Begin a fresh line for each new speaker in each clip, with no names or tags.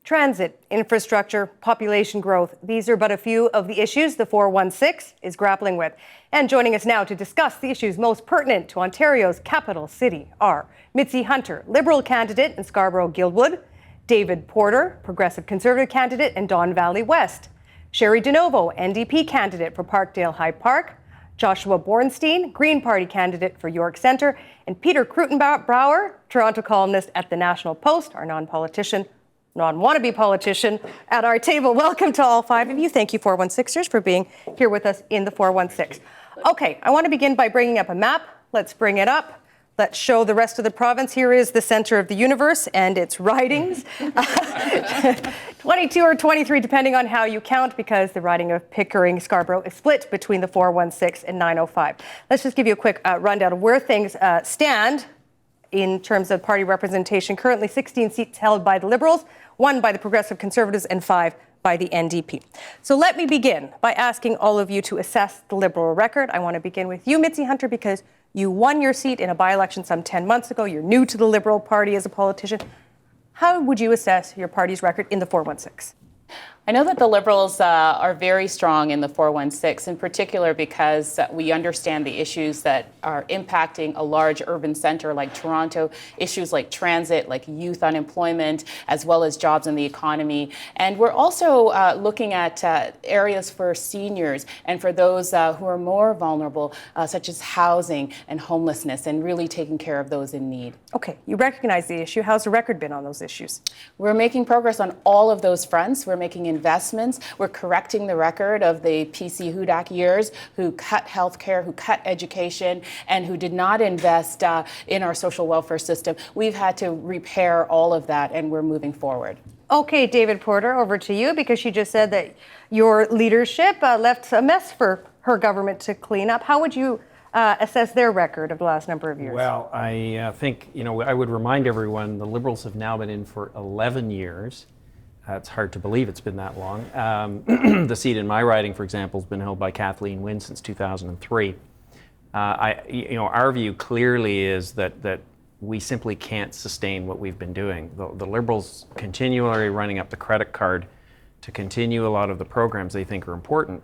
Transit, infrastructure, population growth. These are but a few of the issues the 416 is grappling with. And joining us now to discuss the issues most pertinent to Ontario's capital city are Mitzi Hunter, Liberal candidate in Scarborough-Guildwood, David Porter, Progressive Conservative candidate in Don Valley West, Sherry DeNovo, NDP candidate for Parkdale High Park, Joshua Bornstein, Green Party candidate for York Centre, and Peter Krutenbauer, Toronto columnist at the National Post, our non-wannabe politician at our table. Welcome to all five of you. Thank you, 416ers, for being here with us in the 416. Okay, I want to begin by bringing up a map. Let's bring it up. Let's show the rest of the province. Here is the center of the universe and its ridings. 22 or 23, depending on how you count, because the riding of Pickering-Scarborough is split between the 416 and 905. Let's just give you a quick rundown of where things stand in terms of party representation. Currently 16 seats held by the Liberals, 1 by the Progressive Conservatives, and 5 by the NDP. So let me begin by asking all of you to assess the Liberal record. I want to begin with you, Mitzi Hunter, because you won your seat in a by-election some 10 months ago. You're new to the Liberal Party as a politician. How would you assess your party's record in the 416?
I know that the Liberals are very strong in the 416, in particular because we understand the issues that are impacting a large urban centre like Toronto, issues like transit, like youth unemployment, as well as jobs in the economy. And we're also looking at areas for seniors and for those who are more vulnerable, such as housing and homelessness, and really taking care of those in need.
Okay, you recognize the issue. How's the record been on those issues?
We're making progress on all of those fronts. We're making investments. We're correcting the record of the PC Hudak years who cut healthcare, who cut education, and who did not invest in our social welfare system. We've had to repair all of that, and we're moving forward.
Okay, David Porter, over to you, because she just said that your leadership left a mess for her government to clean up. How would you assess their record of the last number of years?
Well, I think, I would remind everyone the Liberals have now been in for 11 years. It's hard to believe it's been that long. The seat in my riding, for example, has been held by Kathleen Wynne since 2003. Our view clearly is that we simply can't sustain what we've been doing. The Liberals continually running up the credit card to continue a lot of the programs they think are important.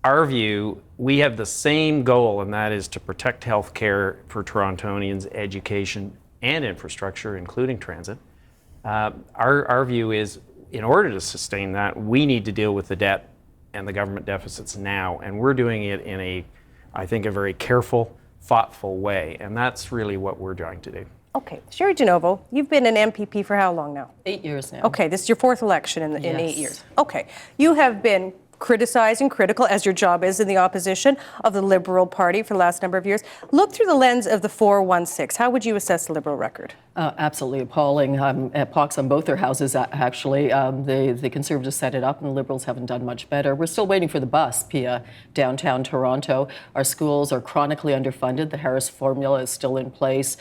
Our view, we have the same goal, and that is to protect health care for Torontonians, education and infrastructure, including transit. Our view is, in order to sustain that, we need to deal with the debt and the government deficits now, and we're doing it in I think, a very careful, thoughtful way, and that's really what we're trying to do.
Okay, Sherry DeNovo, you've been an MPP for how long now?
8 years now.
Okay, this is your fourth election in 8
Yes.
years. Okay, you have been criticized and critical, as your job is in the opposition, of the Liberal Party for the last number of years. Look through the lens of the 416. How would you assess the Liberal record?
Absolutely appalling. At pox on both their houses, actually. The Conservatives set it up and the Liberals haven't done much better. We're still waiting for the bus, Pia, downtown Toronto. Our schools are chronically underfunded. The Harris formula is still in place.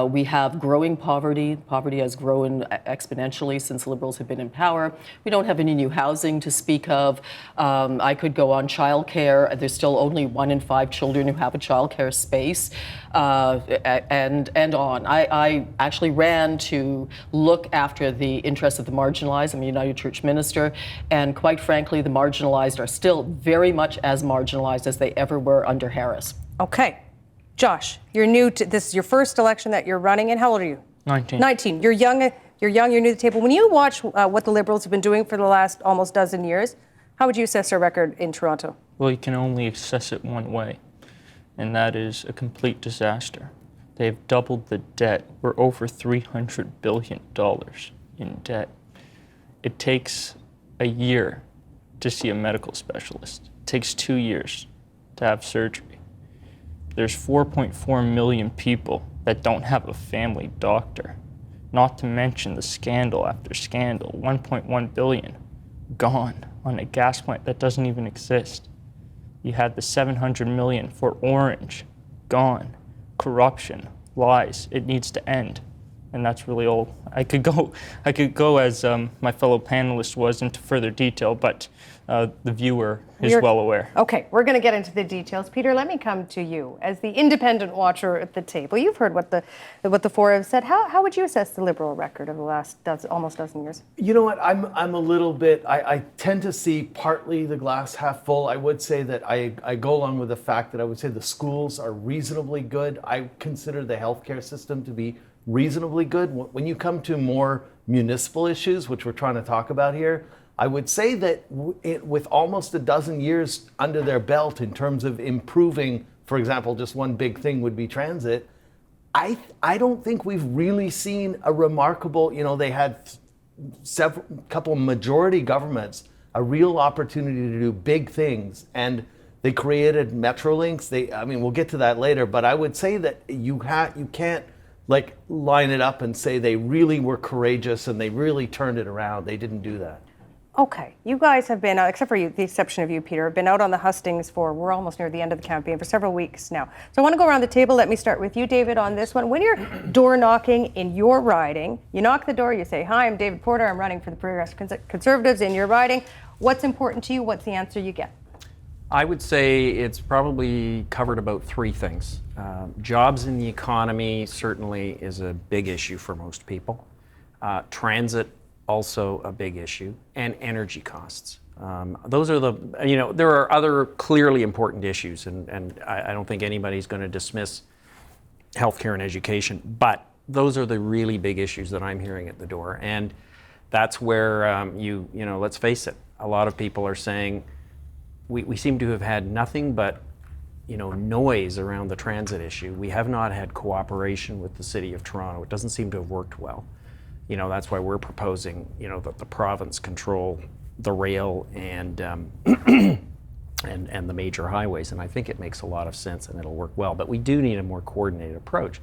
We have growing poverty. Poverty has grown exponentially since the Liberals have been in power. We don't have any new housing to speak of. I could go on childcare. There's still only 1 in 5 children who have a childcare space, and on. I actually ran to look after the interests of the marginalized. I'm a United Church minister, and quite frankly, the marginalized are still very much as marginalized as they ever were under Harris.
Okay. Josh, you're new to this. Is your first election that you're running in. How old are you?
19.
19. You're young. You're new to the table. When you watch what the Liberals have been doing for the last almost dozen years, how would you assess their record in Toronto?
Well, you can only assess it one way, and that is a complete disaster. They've doubled the debt. We're over $300 billion in debt. It takes a year to see a medical specialist. It takes 2 years to have surgery. There's 4.4 million people that don't have a family doctor, not to mention the scandal after scandal. 1.1 billion gone on a gas plant that doesn't even exist. You had the 700 million for Orange, gone. Corruption, lies, it needs to end. and that's really all I could go. I could go as my fellow panelist was into further detail, but the viewer is well aware.
Okay, we're going to get into the details. Peter, let me come to you as the independent watcher at the table. You've heard what the four have said. How would you assess the Liberal record of the last almost dozen years?
You know what? I'm a little bit. I tend to see partly the glass half full. I would say that I go along with the fact that I would say the schools are reasonably good. I consider the healthcare system to be reasonably good. When you come to more municipal issues, which we're trying to talk about here, I would say that with almost a dozen years under their belt in terms of improving, for example, just one big thing would be transit, I don't think we've really seen a remarkable, they had couple majority governments, a real opportunity to do big things, and they created Metrolinks. We'll get to that later, but I would say that you can't line it up and say they really were courageous and they really turned it around. They didn't do that.
Okay, you guys have been, except for you, the exception of you, Peter, have been out on the hustings we're almost near the end of the campaign, for several weeks now. So I want to go around the table. Let me start with you, David, on this one. When you're door knocking in your riding, you knock the door, you say, "Hi, I'm David Porter. I'm running for the Progressive Conservatives in your riding." What's important to you? What's the answer you get?
I would say it's probably covered about three things. Jobs in the economy certainly is a big issue for most people. Transit, also a big issue, and energy costs. Those are there are other clearly important issues, and I don't think anybody's going to dismiss healthcare and education, but those are the really big issues that I'm hearing at the door. And that's where let's face it, a lot of people are saying, we seem to have had nothing but noise around the transit issue. We have not had cooperation with the City of Toronto. It doesn't seem to have worked well. That's why we're proposing, that the province control the rail and the major highways. And I think it makes a lot of sense and it'll work well. But we do need a more coordinated approach.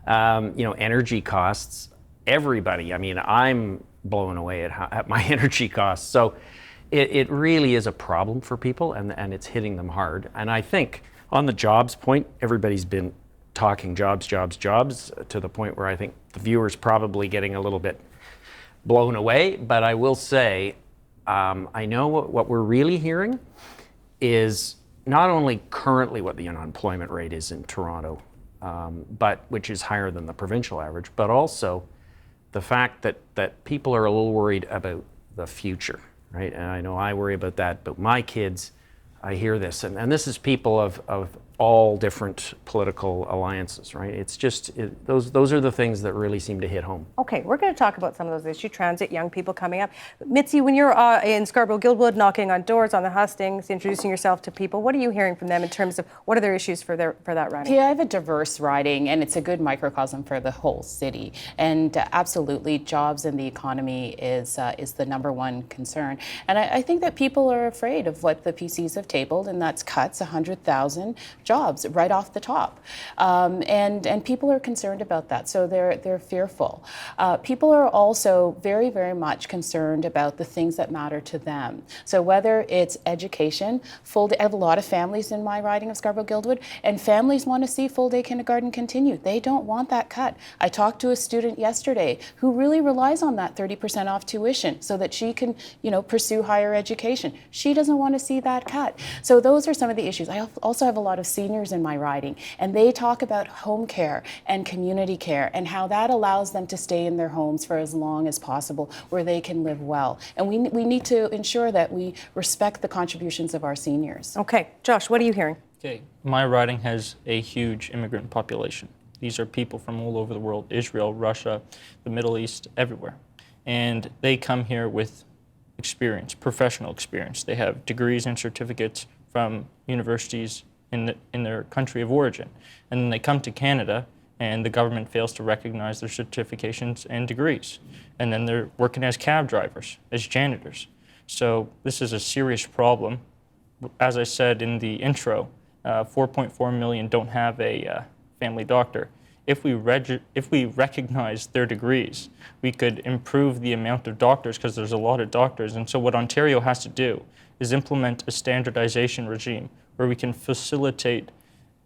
Energy costs, everybody. I'm blown away at my energy costs. So it really is a problem for people, and it's hitting them hard. And I think on the jobs point, everybody's been talking jobs to the point where I think the viewer's probably getting a little bit blown away. But I will say, I know what we're really hearing is not only currently what the unemployment rate is in Toronto, but which is higher than the provincial average, but also the fact that people are a little worried about the future, right? And I know I worry about that, but my kids, I hear this, and this is people of all different political alliances, right? It's just, those are the things that really seem to hit home.
Okay, we're going to talk about some of those issues, transit, young people coming up. Mitzi, when you're in Scarborough-Guildwood, knocking on doors on the hustings, introducing yourself to people, what are you hearing from them in terms of what are their issues for that riding?
Yeah, I have a diverse riding, and it's a good microcosm for the whole city. And absolutely, jobs in the economy is the number one concern. And I think that people are afraid of what the PCs have tabled, and that's cuts, 100,000 jobs right off the top. And people are concerned about that, so they're fearful. People are also very, very much concerned about the things that matter to them. So whether it's education, I have a lot of families in my riding of Scarborough-Guildwood, and families want to see full-day kindergarten continue. They don't want that cut. I talked to a student yesterday who really relies on that 30% off tuition so that she can, pursue higher education. She doesn't want to see that cut. So those are some of the issues. I also have a lot of seniors in my riding, and they talk about home care and community care and how that allows them to stay in their homes for as long as possible where they can live well. And we need to ensure that we respect the contributions of our seniors.
Okay, Josh, what are you hearing?
Okay, my riding has a huge immigrant population. These are people from all over the world, Israel, Russia, the Middle East, everywhere. And they come here with experience, professional experience. They have degrees and certificates from universities in their country of origin. And then they come to Canada and the government fails to recognize their certifications and degrees. And then they're working as cab drivers, as janitors. So this is a serious problem. As I said in the intro, 4.4 million don't have a family doctor. If we recognize their degrees, we could improve the amount of doctors because there's a lot of doctors. And so what Ontario has to do is implement a standardization regime where we can facilitate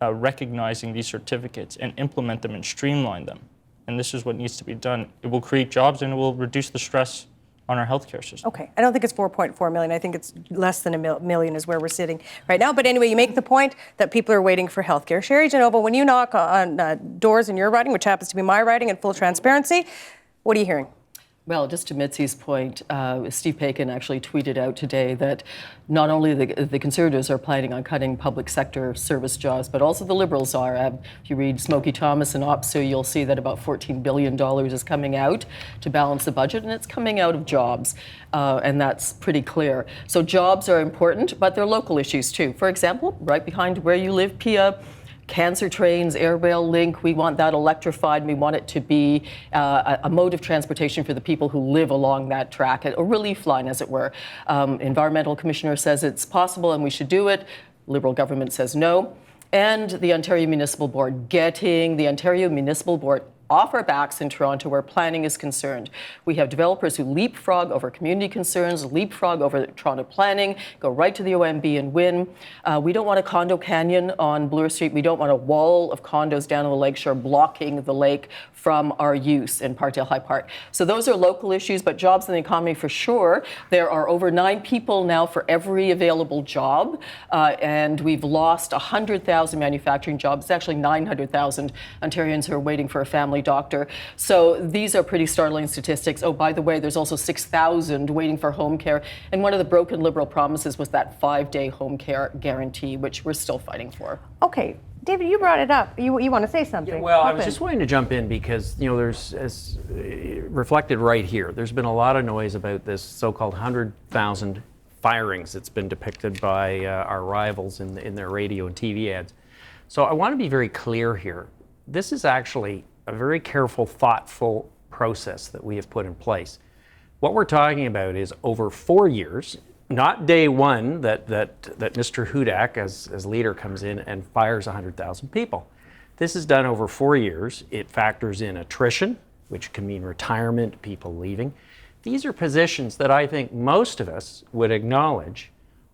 recognizing these certificates and implement them and streamline them. and this is what needs to be done. It will create jobs and it will reduce the stress on our healthcare system.
Okay, I don't think it's 4.4 million. I think it's less than a million is where we're sitting right now. But anyway, you make the point that people are waiting for healthcare. Sherry Genova, when you knock on doors in your riding, which happens to be my riding in full transparency, what are you hearing?
Well, just to Mitzi's point, Steve Paikin actually tweeted out today that not only the Conservatives are planning on cutting public sector service jobs, but also the Liberals are. If you read Smokey Thomas and OPSU, you'll see that about $14 billion is coming out to balance the budget, and it's coming out of jobs, and that's pretty clear. So jobs are important, but they're local issues too. For example, right behind where you live, Pia, cancer trains, air rail link, we want that electrified. We want it to be a mode of transportation for the people who live along that track, a relief line, as it were. Environmental Commissioner says it's possible and we should do it. Liberal government says no. And the Ontario Municipal Board, getting the Ontario Municipal Board off our backs in Toronto where planning is concerned. We have developers who leapfrog over community concerns, leapfrog over Toronto planning, go right to the OMB and win. We don't want a condo canyon on Bloor Street. We don't want a wall of condos down on the lakeshore blocking the lake from our use in Parkdale High Park. So those are local issues, but jobs in the economy for sure. There are over 9 people now for every available job, and we've lost 100,000 manufacturing jobs. It's actually 900,000 Ontarians who are waiting for a family doctor. So these are pretty startling statistics. Oh, by the way, there's also 6,000 waiting for home care. And one of the broken Liberal promises was that 5-day home care guarantee, which we're still fighting for.
Okay. David, you brought it up. You want to say something?
Yeah, well, I was just wanting to jump in because, there's, as reflected right here, there's been a lot of noise about this so-called 100,000 firings that's been depicted by our rivals in their radio and TV ads. So I want to be very clear here. This is actually a very careful, thoughtful process that we have put in place. What we're talking about is over 4 years, not day one that Mr. Hudak as leader comes in and fires 100,000 people. This is done over 4 years. It factors in attrition, which can mean retirement, people leaving. These are positions that I think most of us would acknowledge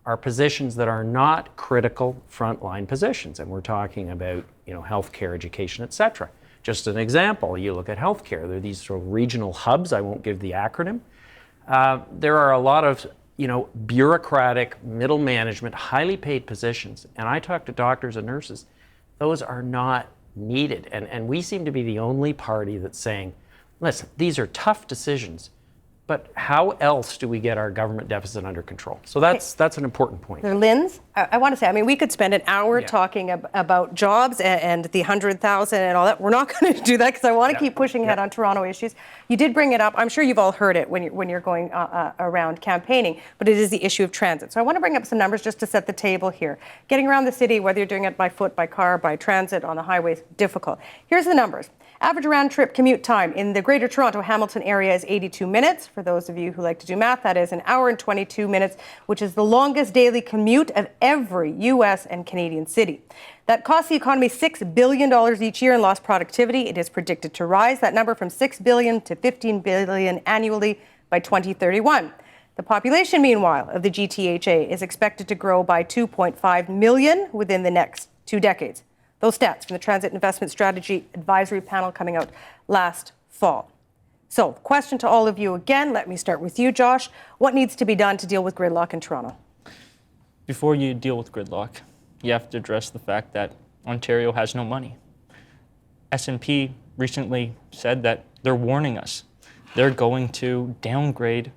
are positions that are not critical frontline positions. And we're talking about, healthcare, education, et cetera. Just an example, you look at healthcare, there are these sort of regional hubs, I won't give the acronym. There are a lot of bureaucratic, middle management, highly paid positions. And I talk to doctors and nurses, those are not needed. And we seem to be the only party that's saying, listen, these are tough decisions, but how else do we get our government deficit under control? So that's an important point.
Linz, I want to say, we could spend an hour talking about jobs and the 100,000 and all that. We're not going to do that because I want to keep pushing ahead on Toronto issues. You did bring it up. I'm sure you've all heard it when you're going around campaigning, but it is the issue of transit. So I want to bring up some numbers just to set the table here. Getting around the city, whether you're doing it by foot, by car, by transit, on the highways, difficult. Here's the numbers. Average round-trip commute time in the Greater Toronto Hamilton area is 82 minutes. For those of you who like to do math, that is an hour and 22 minutes, which is the longest daily commute of every U.S. and Canadian city. That costs the economy $6 billion each year in lost productivity. It is predicted to rise that number from $6 billion to $15 billion annually by 2031. The population, meanwhile, of the GTHA is expected to grow by 2.5 million within the next 2 decades. Those stats from the Transit Investment Strategy Advisory Panel coming out last fall. So, question to all of you again. Let me start with you, Josh. What needs to be done to deal with gridlock in Toronto?
Before you deal with gridlock, you have to address the fact that Ontario has no money. S&P recently said that they're warning us. They're going to downgrade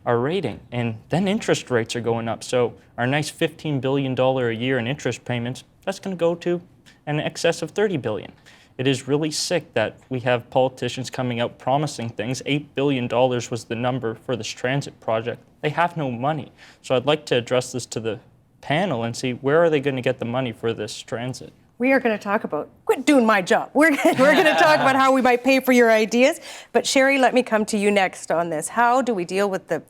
our rating, and then interest rates are going up. So our nice $15 billion a year in interest payments, that's going to go to in excess of $30 billion. It is really sick that we have politicians coming out promising things. $8 billion was the number for this transit project. They have no money. So I'd like to address this to the panel and see where are they going to get the money for this transit.
We are going to talk about, quit doing my job. We're going to talk about how we might pay for your ideas. But Sherry, let me come to you next on this. How do we deal with the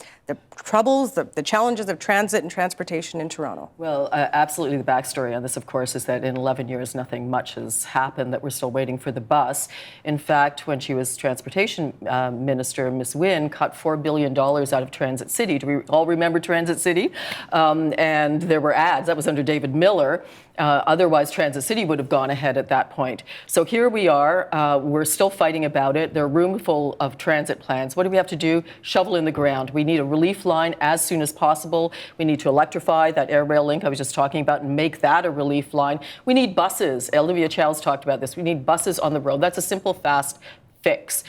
troubles, the challenges of transit and transportation in Toronto?
Well, absolutely. The backstory on this, of course, is that in 11 years, nothing much has happened, that we're still waiting for the bus. In fact, when she was transportation minister, Ms. Wynne cut $4 billion out of Transit City. Do we all remember Transit City? And there were ads. That was under David Miller. Otherwise, Transit City would have gone ahead at that that point. So here we are, we're still fighting about it. They're a room full of transit plans. What do we have to do? Shovel in the ground. We need a relief line as soon as possible. We need to electrify that air rail link I was just talking about and make that a relief line. We need buses. Olivia Chow's talked about this. We need buses on the road. That's a simple, fast fix.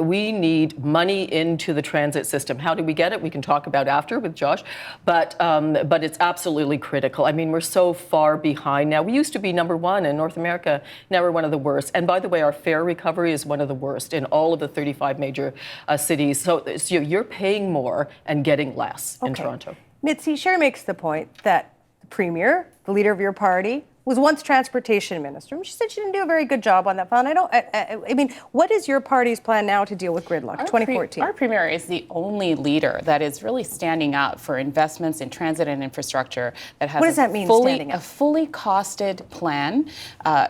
We need money into the transit system. How do we get it? We can talk about after with Josh, but it's absolutely critical. I mean, we're so far behind now. We used to be number one in North America. Now we're one of the worst. And by the way, our fare recovery is one of the worst in all of the 35 major cities. So you're paying more and getting less in Toronto.
Mitzi, Sherry makes the point that the Premier, the leader of your party, was once transportation minister. She said she didn't do a very good job on that file. And I mean, what is your party's plan now to deal with gridlock 2014?
Our Premier is the only leader that is really standing up for investments in transit and infrastructure that has
what does that mean, standing up?
A fully costed plan.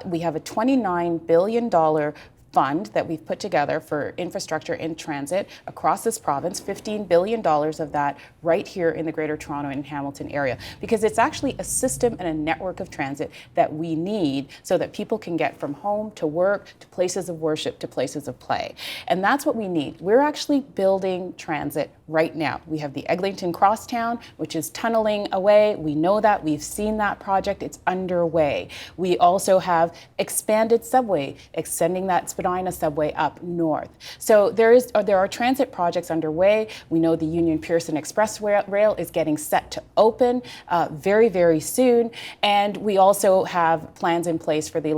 We have a $29 billion fund that we've put together for infrastructure in transit across this province, $15 billion of that right here in the Greater Toronto and Hamilton area, because it's actually a system and a network of transit that we need so that people can get from home to work, to places of worship, to places of play. And that's what we need. We're actually building transit right now. We have the Eglinton Crosstown, which is tunneling away. We know that. We've seen that project. It's underway. We also have expanded subway, extending that Spadina subway up north. So there are transit projects underway. We know the Union Pearson Express Rail is getting set to open very, very soon. And we also have plans in place for the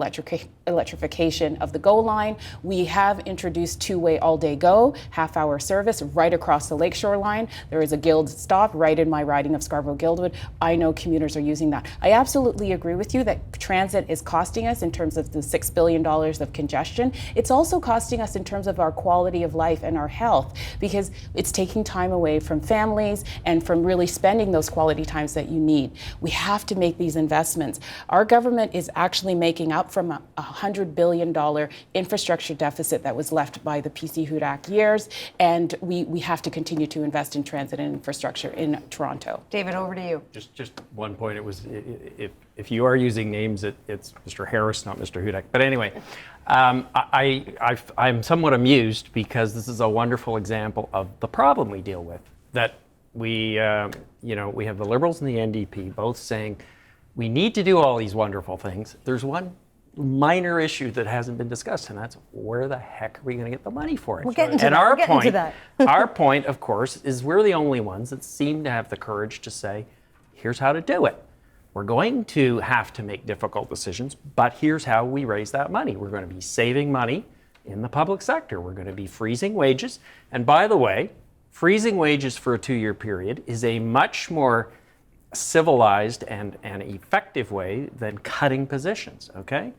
electrification of the GO line. We have introduced two-way all-day GO, half-hour service right across the lakeshore line. There is a Guild stop right in my riding of Scarborough-Guildwood. I know commuters are using that. I absolutely agree with you that transit is costing us in terms of the $6 billion of congestion. It's also costing us in terms of our quality of life and our health, because it's taking time away from families and from really spending those quality times that you need. We have to make these investments. Our government is actually making up from a $100 billion infrastructure deficit that was left by the PC Hudak years, and we have to continue to invest in transit and infrastructure in Toronto.
David, over to you.
Just one point. It was if you are using names, it's Mr. Harris, not Mr. Hudak. But anyway, I'm somewhat amused because this is a wonderful example of the problem we deal with. That we have the Liberals and the NDP both saying we need to do all these wonderful things. There's one minor issue that hasn't been discussed, and that's where the heck are we going to get the money for it?
We're getting to that.
Our point, of course, is we're the only ones that seem to have the courage to say, here's how to do it. We're going to have to make difficult decisions, but here's how we raise that money. We're going to be saving money in the public sector. We're going to be freezing wages. And by the way, freezing wages for a 2-year period is a much more civilized and effective way than cutting positions, okay?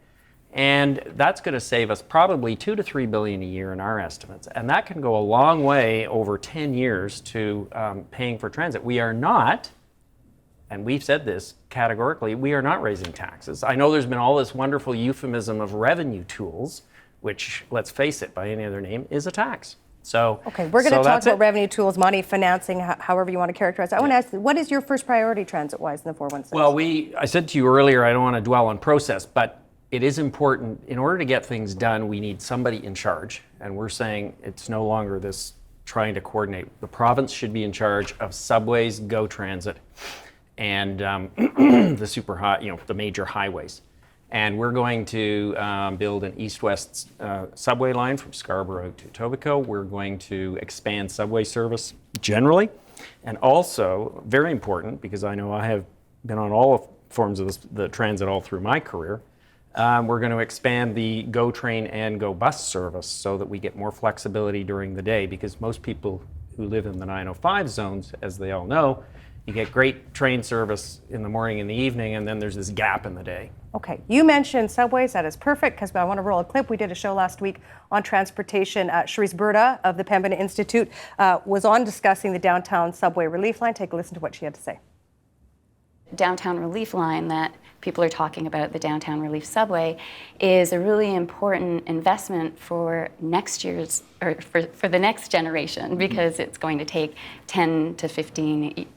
And that's going to save us probably $2 to $3 billion a year in our estimates. And that can go a long way over 10 years to paying for transit. We are not, and we've said this categorically, we are not raising taxes. I know there's been all this wonderful euphemism of revenue tools, which, let's face it, by any other name, is a tax. So,
okay, we're going to talk about revenue tools, money, financing, however you want to characterize it. I want to ask, what is your first priority transit-wise in the 416?
Well, I said to you earlier, I don't want to dwell on process, but it is important. In order to get things done, we need somebody in charge. And we're saying it's no longer this trying to coordinate. The province should be in charge of subways, GO Transit, and the major highways. And we're going to build an east-west subway line from Scarborough to Etobicoke. We're going to expand subway service generally. And also, very important, because I know I have been on all forms of the transit all through my career, we're going to expand the GO Train and GO Bus service so that we get more flexibility during the day, because most people who live in the 905 zones, as they all know, you get great train service in the morning and the evening, and then there's this gap in the day.
Okay, you mentioned subways. That is perfect, because I want to roll a clip. We did a show last week on transportation. Charisse Burda of the Pembina Institute was on discussing the downtown subway relief line. Take a listen to what she had to say.
Downtown relief line that people are talking about, the downtown relief subway, is a really important investment for next year's, or for the next generation, because it's going to take 10 to 15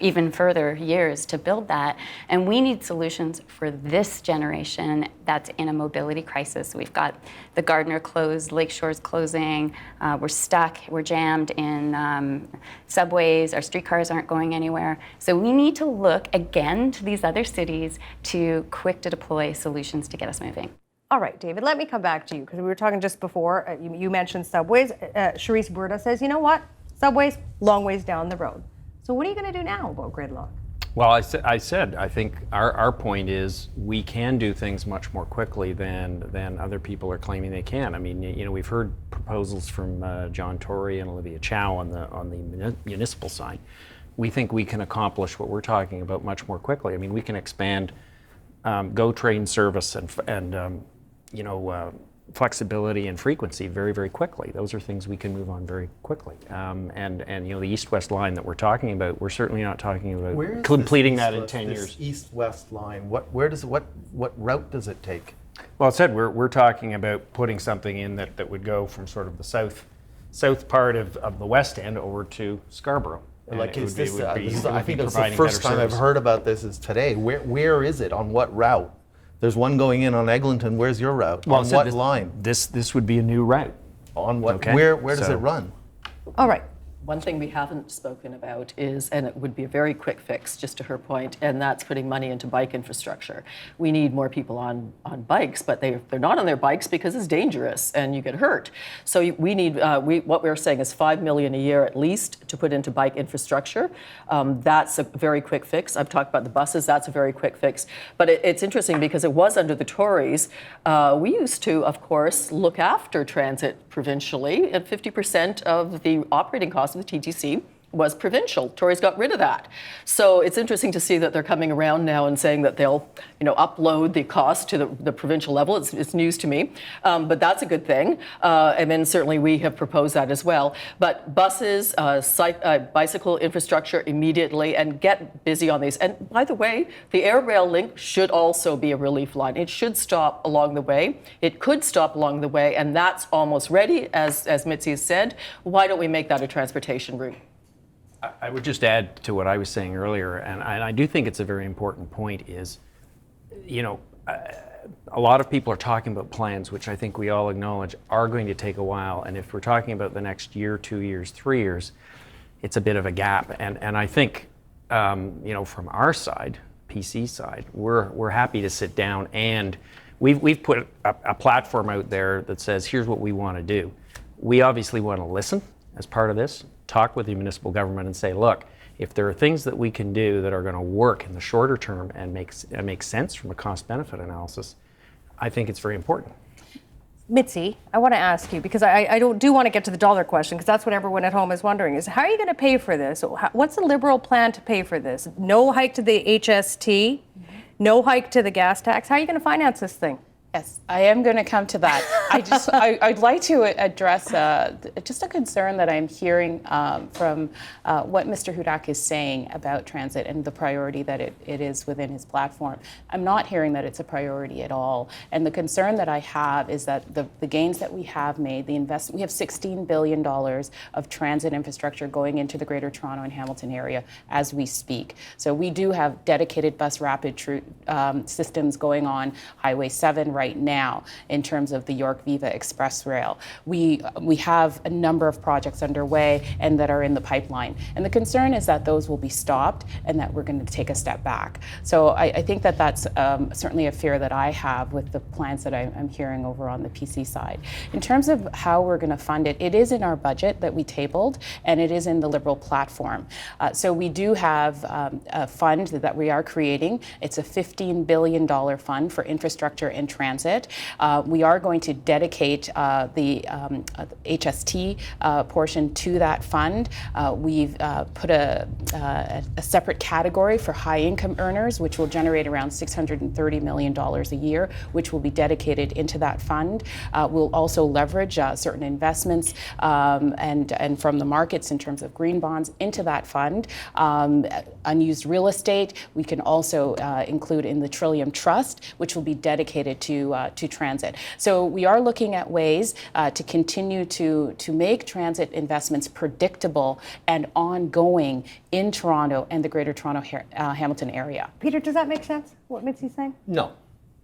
even further years to build that. And we need solutions for this generation that's in a mobility crisis. We've got the Gardner closed, Lakeshore's closing, we're stuck, we're jammed in subways, our streetcars aren't going anywhere. So we need to look again to these other cities to quick to deploy solutions to get us moving.
All right, David, let me come back to you because we were talking just before. You mentioned subways. Charisse Burda says, you know what? Subways, long ways down the road. So what are you going to do now about gridlock?
Well, I said, I think our point is we can do things much more quickly than other people are claiming they can. I mean, you know, we've heard proposals from John Tory and Olivia Chow on the municipal side. We think we can accomplish what we're talking about much more quickly. I mean, we can expand GO train service and flexibility and frequency very, very quickly. Those are things we can move on very quickly. And you know, the east-west line that we're talking about, we're certainly not talking about completing that in 10 years.
East-west line, what route does it take?
Well, I said we're talking about putting something in that would go from sort of the south part of the west end over to Scarborough.
Like, is this? I think it's the first time I've heard about this is today. Where is it? On what route? There's one going in on Eglinton. Where's your route?
Well,
on what line?
This would be a new route.
On what?
Okay.
Where does it run?
All right.
One thing we haven't spoken about is, and it would be a very quick fix, just to her point, and that's putting money into bike infrastructure. We need more people on bikes, but they're not on their bikes because it's dangerous and you get hurt. So we need, what we're saying is $5 million a year at least to put into bike infrastructure. That's a very quick fix. I've talked about the buses, that's a very quick fix. But it's interesting because it was under the Tories. We used to, of course, look after transit provincially, and 50% of the operating costs of the TTC was provincial. Tories got rid of that. So it's interesting to see that they're coming around now and saying that they'll, upload the cost to the provincial level. It's news to me, but that's a good thing. And then certainly we have proposed that as well. But buses, bicycle infrastructure immediately, and get busy on these. And by the way, the air rail link should also be a relief line. It should stop along the way. It could stop along the way, and that's almost ready, as Mitzi has said. Why don't we make that a transportation route?
I would just add to what I was saying earlier, and I do think it's a very important point, is, a lot of people are talking about plans, which I think we all acknowledge are going to take a while. And if we're talking about the next year, 2 years, 3 years, it's a bit of a gap. And I think, from our side, PC side, we're happy to sit down, and we've put a platform out there that says, here's what we want to do. We obviously want to listen as part of this, talk with the municipal government and say, look, if there are things that we can do that are going to work in the shorter term and make sense from a cost-benefit analysis, I think it's very important.
Mitzi, I want to ask you, because I do want to get to the dollar question, because that's what everyone at home is wondering, is how are you going to pay for this? What's the Liberal plan to pay for this? No hike to the HST, no hike to the gas tax. How are you going to finance this thing?
Yes, I am going to come to that. I'd like to address just a concern that I'm hearing from what Mr. Hudak is saying about transit and the priority that it is within his platform. I'm not hearing that it's a priority at all. And the concern that I have is that the gains that we have made, the investment, we have $16 billion of transit infrastructure going into the Greater Toronto and Hamilton area as we speak. So we do have dedicated bus rapid systems going on Highway 7 right now in terms of the York Viva Express Rail. We have a number of projects underway and that are in the pipeline. And the concern is that those will be stopped and that we're going to take a step back. So I think that that's certainly a fear that I have with the plans that I'm hearing over on the PC side. In terms of how we're going to fund it, it is in our budget that we tabled, and it is in the Liberal platform. So we do have a fund that we are creating. It's a $15 billion fund for infrastructure and transit. We are going to dedicate the HST portion to that fund. We've put a separate category for high income earners, which will generate around $630 million a year, which will be dedicated into that fund. We'll also leverage certain investments and from the markets in terms of green bonds into that fund. Unused real estate, we can also include in the Trillium Trust, which will be dedicated to to transit. So we are looking at ways to continue to make transit investments predictable and ongoing in Toronto and the Greater Toronto Hamilton area.
Peter, does that make sense, what Mitzi's saying?
No.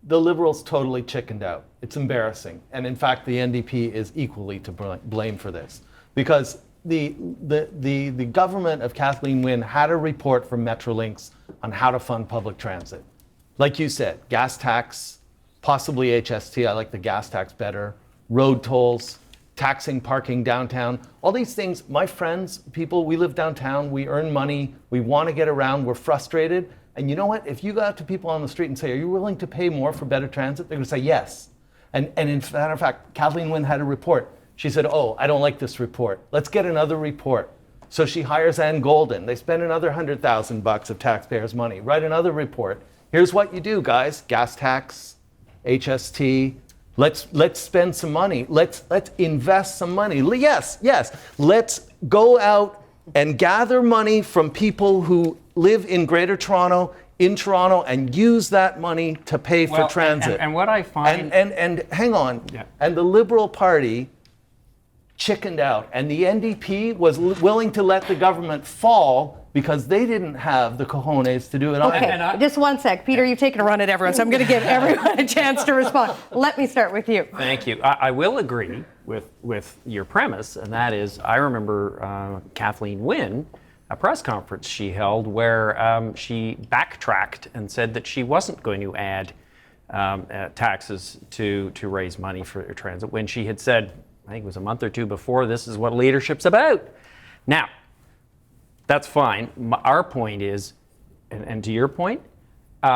The Liberals totally chickened out. It's embarrassing. And in fact, the NDP is equally to blame for this. Because the government of Kathleen Wynne had a report from Metrolinx on how to fund public transit. Like you said, gas tax, possibly HST, I like the gas tax better, road tolls, taxing parking downtown, all these things. My friends, people, we live downtown, we earn money, we want to get around, we're frustrated. And you know what? If you go out to people on the street and say, are you willing to pay more for better transit? They're going to say yes. And in matter of fact, Kathleen Wynne had a report. She said, oh, I don't like this report. Let's get another report. So she hires Ann Golden. They spend another $100,000 of taxpayers' money. Write another report. Here's what you do, guys. Gas tax, HST. Let's spend some money. Let's invest some money. Yes. Let's go out and gather money from people who live in Greater Toronto, in Toronto, and use that money to pay for transit.
And what I find...
And hang on.
Yeah.
And the Liberal Party chickened out. And the NDP was willing to let the government fall because they didn't have the cojones to do it
Okay,
either.
just one sec. Peter, you've taken a run at everyone, so I'm going to give everyone a chance to respond. Let me start with you.
Thank you. I will agree with your premise, and that is, I remember Kathleen Wynne, a press conference she held where she backtracked and said that she wasn't going to add taxes to raise money for transit, when she had said, I think it was a month or two before, this is what leadership's about. Now, that's fine. Our point is, and to your point,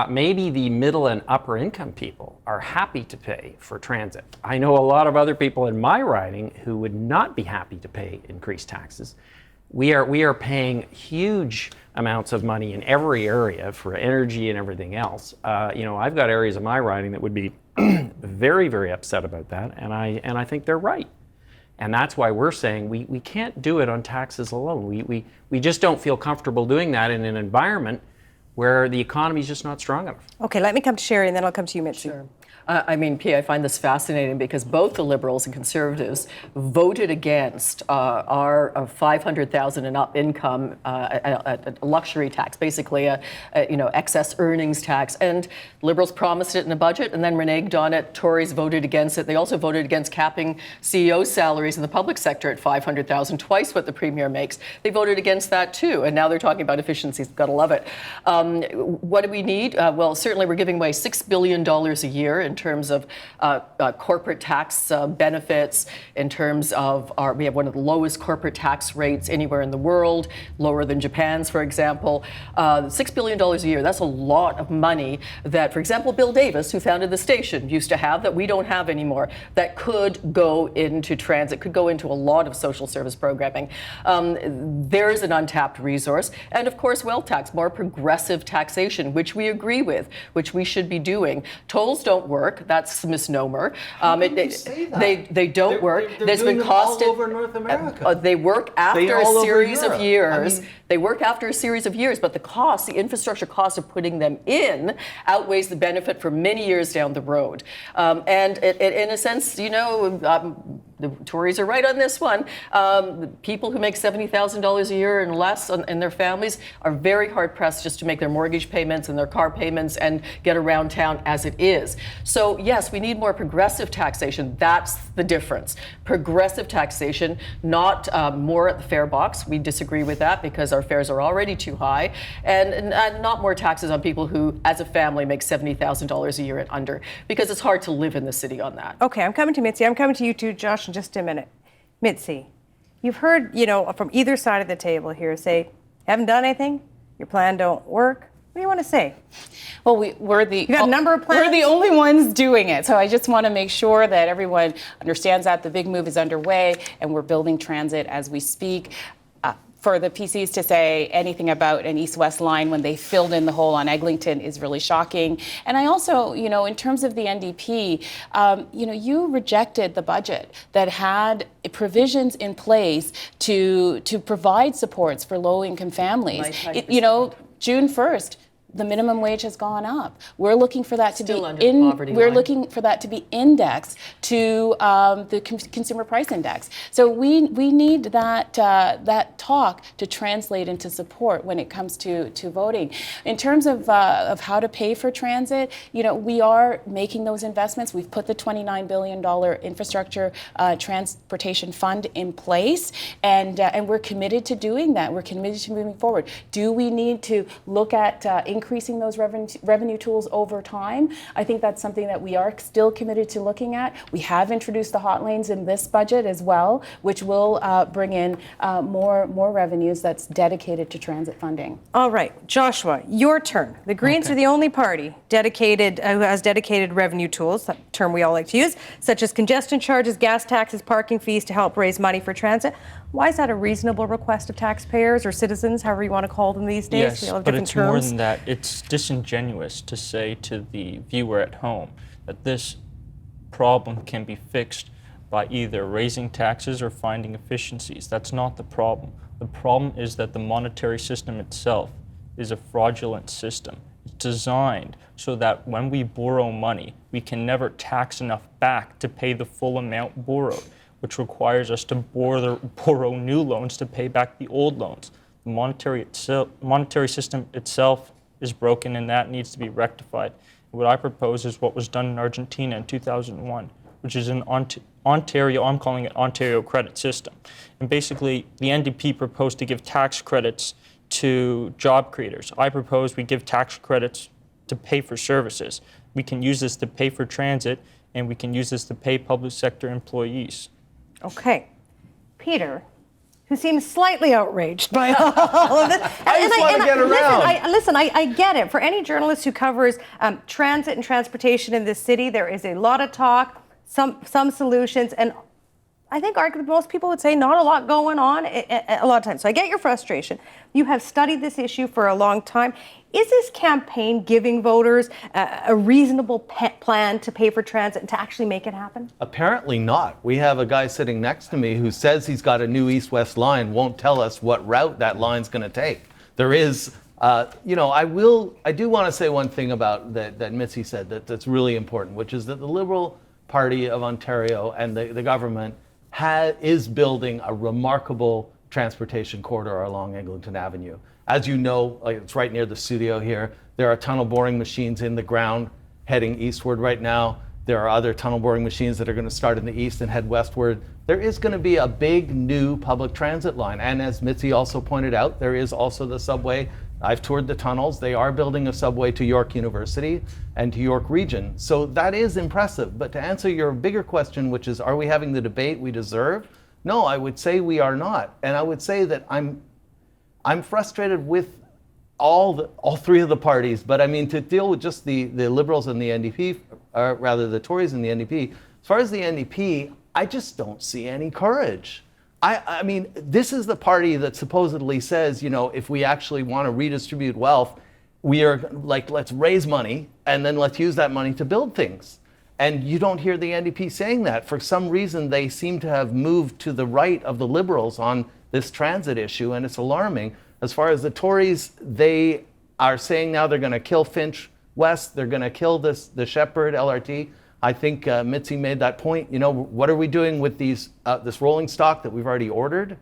maybe the middle and upper income people are happy to pay for transit. I know a lot of other people in my riding who would not be happy to pay increased taxes. We are paying huge amounts of money in every area for energy and everything else. I've got areas of my riding that would be very, very upset about that, and I think they're right. And that's why we're saying we can't do it on taxes alone. We just don't feel comfortable doing that in an environment where the economy is just not strong enough.
Okay, let me come to Sherry, and then I'll come to you, Mitzi.
Sure. I find this fascinating because both the Liberals and Conservatives voted against our $500,000 and up income a luxury tax, basically excess earnings tax. And Liberals promised it in the budget and then reneged on it. Tories voted against it. They also voted against capping CEO salaries in the public sector at $500,000, twice what the Premier makes. They voted against that too, and now they're talking about efficiencies. Gotta love it. What do we need? Well, certainly we're giving away $6 billion a year in terms of corporate tax benefits, in terms of we have one of the lowest corporate tax rates anywhere in the world, lower than Japan's, for example. $6 billion a year, that's a lot of money that, for example, Bill Davis, who founded the station, used to have that we don't have anymore, that could go into transit, could go into a lot of social service programming. There's an untapped resource. And of course, wealth tax, more progressive taxation, which we agree with, which we should be doing. Tolls don't work. That's a misnomer. They don't work.
There's been cost all over North America.
They work after a series of years.
I mean,
they work after a series of years, but the cost, the infrastructure cost of putting them in, outweighs the benefit for many years down the road. And in a sense, the Tories are right on this one. People who make $70,000 a year and less and their families are very hard pressed just to make their mortgage payments and their car payments and get around town as it is. So yes, we need more progressive taxation. That's the difference. Progressive taxation, not more at the fare box. We disagree with that because our fares are already too high, and not more taxes on people who, as a family, make $70,000 a year and under, because it's hard to live in the city on that.
Okay, I'm coming to Mitzi. I'm coming to you too, Josh, in just a minute. Mitzi, you've heard, from either side of the table here say, haven't done anything, your plan don't work. What do you want to say?
Well, we're the
you got a number of plans?
We're the only ones doing it. So I just want to make sure that everyone understands that the big move is underway and we're building transit as we speak. For the PCs to say anything about an east-west line when they filled in the hole on Eglinton is really shocking. And I also, in terms of the NDP, you rejected the budget that had provisions in place to provide supports for low-income families. June 1st. the minimum wage has gone up. We're looking for that
Still
to
under
be
the poverty
we're
line.
looking for that to be indexed to the consumer price index. So we need that that talk to translate into support when it comes to voting. In terms of how to pay for transit, we are making those investments. We've put the $29 billion infrastructure transportation fund in place, and we're committed to doing that. We're committed to moving forward. Do we need to look at increasing those revenue tools over time? I think that's something that we are still committed to looking at. We have introduced the hot lanes in this budget as well, which will bring in more revenues that's dedicated to transit funding.
All right, Joshua, your turn. The Greens are the only party dedicated who has dedicated revenue tools, that term we all like to use, such as congestion charges, gas taxes, parking fees to help raise money for transit. Why is that a reasonable request of taxpayers or citizens, however you want to call them these days?
Yes,
We all have
but
different
it's
terms.
more than that. It's disingenuous to say to the viewer at home that this problem can be fixed by either raising taxes or finding efficiencies. That's not the problem. The problem is that the monetary system itself is a fraudulent system. It's designed so that when we borrow money, we can never tax enough back to pay the full amount borrowed, which requires us to borrow new loans to pay back the old loans. The monetary system itself is broken, and that needs to be rectified. What I propose is what was done in Argentina in 2001, which is an Ontario, I'm calling it Ontario credit system. And basically, the NDP proposed to give tax credits to job creators. I propose we give tax credits to pay for services. We can use this to pay for transit, and we can use this to pay public sector employees.
Okay. Peter, who seems slightly outraged by all of this.
I just want to get around.
Listen, I get it. For any journalist who covers transit and transportation in this city, there is a lot of talk, some solutions, and I think arguably most people would say not a lot going on a lot of times. So I get your frustration. You have studied this issue for a long time. Is this campaign giving voters a reasonable plan to pay for transit and to actually make it happen?
Apparently not. We have a guy sitting next to me who says he's got a new east-west line, won't tell us what route that line's going to take. There is, I do want to say one thing about that Mitzi said that's really important, which is that the Liberal Party of Ontario and the government is building a remarkable transportation corridor along Eglinton Avenue. As you know, it's right near the studio here. There are tunnel boring machines in the ground heading eastward right now. There are other tunnel boring machines that are going to start in the east and head westward. There is going to be a big new public transit line. And as Mitzi also pointed out, there is also the subway. I've toured the tunnels. They are building a subway to York University and to York Region. So that is impressive. But to answer your bigger question, which is, are we having the debate we deserve? No, I would say we are not. And I would say that I'm frustrated with all three of the parties. But I mean, to deal with just the Liberals and the NDP, or rather the Tories and the NDP, as far as the NDP, I just don't see any courage. I mean, this is the party that supposedly says, if we actually want to redistribute wealth, we are like, let's raise money and then let's use that money to build things. And you don't hear the NDP saying that. For some reason, they seem to have moved to the right of the Liberals on this transit issue, and it's alarming. As far as the Tories, they are saying now they're going to kill Finch West, they're going to kill the Shepherd LRT. I think Mitzi made that point. What are we doing with this rolling stock that we've already ordered?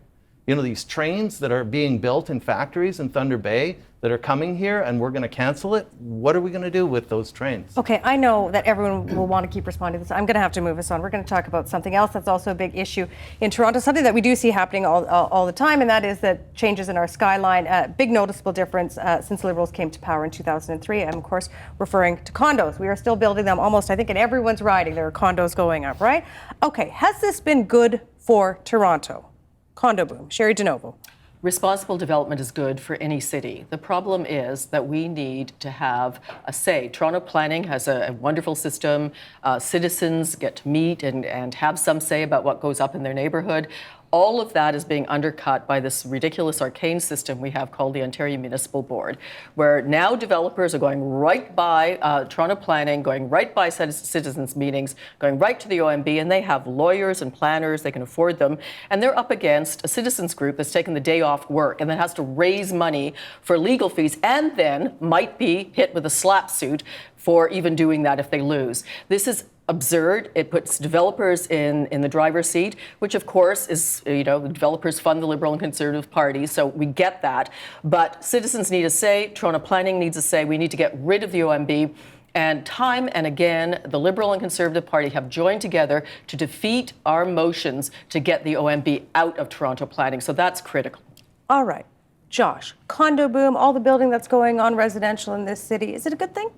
These trains that are being built in factories in Thunder Bay that are coming here, and we're going to cancel it. What are we going to do with those trains?
Okay, I know that everyone will want to keep responding to this. I'm going to have to move us on. We're going to talk about something else that's also a big issue in Toronto, something that we do see happening all the time, and that is the changes in our skyline. Big noticeable difference since Liberals came to power in 2003. I'm, of course, referring to condos. We are still building them almost, I think, in everyone's riding. There are condos going up, right? Okay, has this been good for Toronto? Condo boom. Sherry DeNovo.
Responsible development is good for any city. The problem is that we need to have a say. Toronto Planning has a wonderful system. Citizens get to meet and have some say about what goes up in their neighborhood. all of that is being undercut by this ridiculous arcane system we have called the Ontario Municipal Board, where now developers are going right by Toronto Planning, going right by citizens' meetings, going right to the OMB, and they have lawyers and planners, they can afford them, and they're up against a citizens group that's taken the day off work and then has to raise money for legal fees and then might be hit with a slap suit for even doing that if they lose. This is absurd. It puts developers in the driver's seat, which of course is, the developers fund the Liberal and Conservative parties, so we get that. But citizens need a say, Toronto Planning needs a say, we need to get rid of the OMB. And time and again, the Liberal and Conservative Party have joined together to defeat our motions to get the OMB out of Toronto Planning, so that's critical.
All right. Josh, condo boom, all the building that's going on residential in this city, is it a good thing?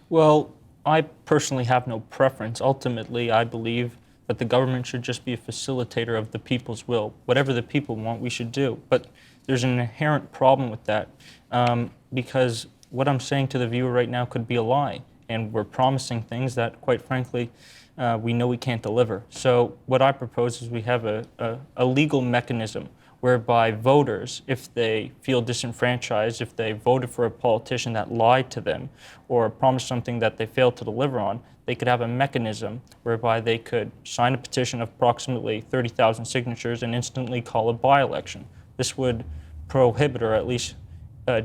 Well, I personally have no preference. Ultimately, I believe that the government should just be a facilitator of the people's will. Whatever the people want, we should do. But there's an inherent problem with that because what I'm saying to the viewer right now could be a lie. And we're promising things that, quite frankly, we know we can't deliver. So what I propose is we have a legal mechanism whereby voters, if they feel disenfranchised, if they voted for a politician that lied to them or promised something that they failed to deliver on, they could have a mechanism whereby they could sign a petition of approximately 30,000 signatures and instantly call a by-election. This would prohibit or at least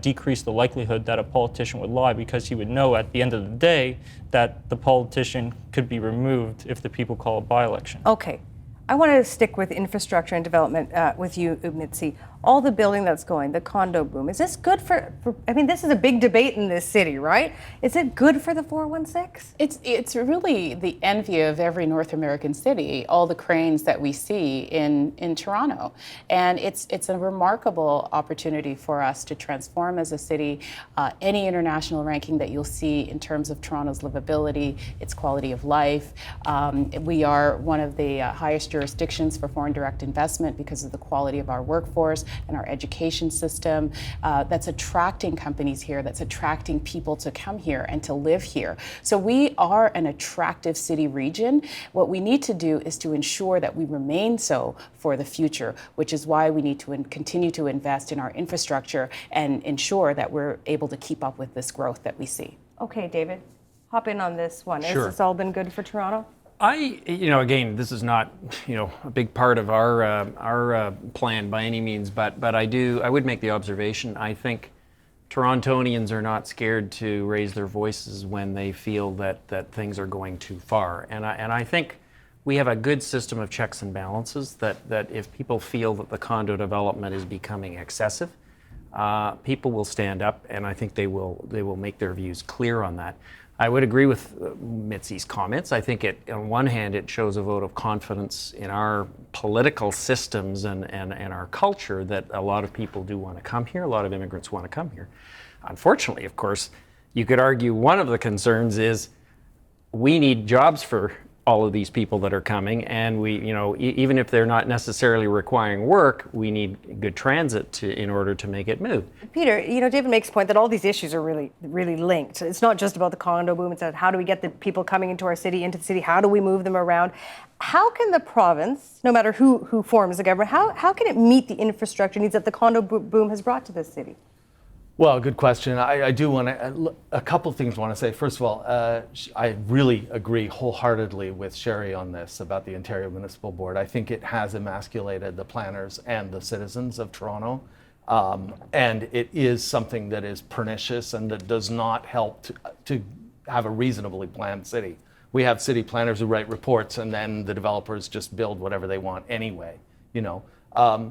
decrease the likelihood that a politician would lie because he would know at the end of the day that the politician could be removed if the people call a by-election.
Okay. I want to stick with infrastructure and development with you, Mitzi. All the building that's going, the condo boom, is this good for, I mean, this is a big debate in this city, right? Is it good for the 416?
It's really the envy of every North American city, all the cranes that we see in Toronto. And it's a remarkable opportunity for us to transform as a city. Any international ranking that you'll see in terms of Toronto's livability, its quality of life. We are one of the highest jurisdictions for foreign direct investment because of the quality of our workforce and our education system that's attracting companies here, that's attracting people to come here and to live here. So we are an attractive city region. What we need to do is to ensure that we remain so for the future, which is why we need to continue to invest in our infrastructure and ensure that we're able to keep up with this growth that we see.
Okay, David, hop in on this one.
Sure.
Has this all been good for Toronto?
Again, this is not, a big part of our plan by any means, but I would make the observation. I think Torontonians are not scared to raise their voices when they feel that things are going too far, and I think we have a good system of checks and balances. That if people feel that the condo development is becoming excessive, people will stand up, and I think they will make their views clear on that. I would agree with Mitzi's comments. I think on one hand, it shows a vote of confidence in our political systems and our culture that a lot of people do want to come here. A lot of immigrants want to come here. Unfortunately, of course, you could argue one of the concerns is we need jobs for all of these people that are coming, and we, even if they're not necessarily requiring work, we need good transit in order to make it move.
Peter, David makes a point that all these issues are really, really linked. It's not just about the condo boom. It's about how do we get the people coming into our city, into the city? How do we move them around? How can the province, no matter who forms the government, how can it meet the infrastructure needs that the condo boom has brought to this city?
Well, good question. I do want to, a couple things I want to say. First of all, I really agree wholeheartedly with Sherry on this about the Ontario Municipal Board. I think it has emasculated the planners and the citizens of Toronto. And it is something that is pernicious and that does not help to have a reasonably planned city. We have city planners who write reports and then the developers just build whatever they want anyway,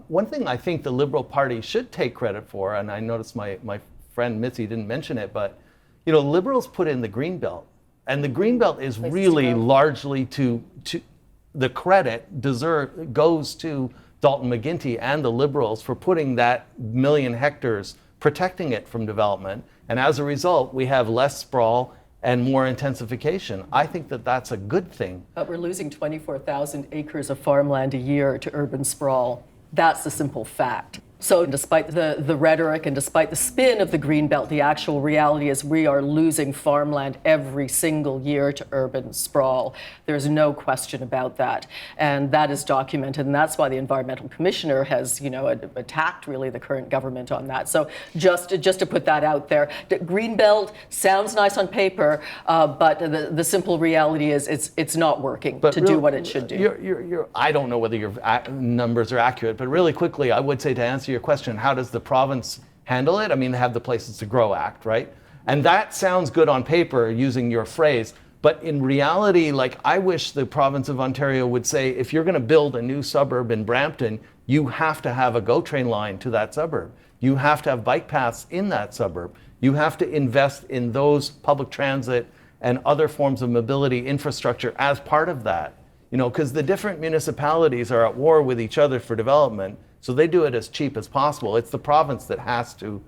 One thing I think the Liberal Party should take credit for, and I noticed my friend Mitzi didn't mention it, but Liberals put in the Greenbelt, and the Greenbelt is really largely to the credit goes to Dalton McGuinty and the Liberals for putting that 1 million hectares, protecting it from development, and as a result, we have less sprawl and more intensification. I think that that's a good thing.
But we're losing 24,000 acres of farmland a year to urban sprawl. That's the simple fact. So despite the rhetoric and despite the spin of the Greenbelt, the actual reality is we are losing farmland every single year to urban sprawl. There's no question about that. And that is documented. And that's why the Environmental Commissioner has, attacked really the current government on that. So just to put that out there, the Greenbelt sounds nice on paper, but the simple reality is it's not working to do what it should do.
I don't know whether your numbers are accurate, but really quickly, I would say, to answer your question, how does the province handle it? I mean, they have the Places to Grow Act, right? And that sounds good on paper, using your phrase, but in reality, I wish the province of Ontario would say, if you're going to build a new suburb in Brampton, you have to have a GO train line to that suburb. You have to have bike paths in that suburb. You have to invest in those public transit and other forms of mobility infrastructure as part of that. Because the different municipalities are at war with each other for development, so they do it as cheap as possible. It's the province that has to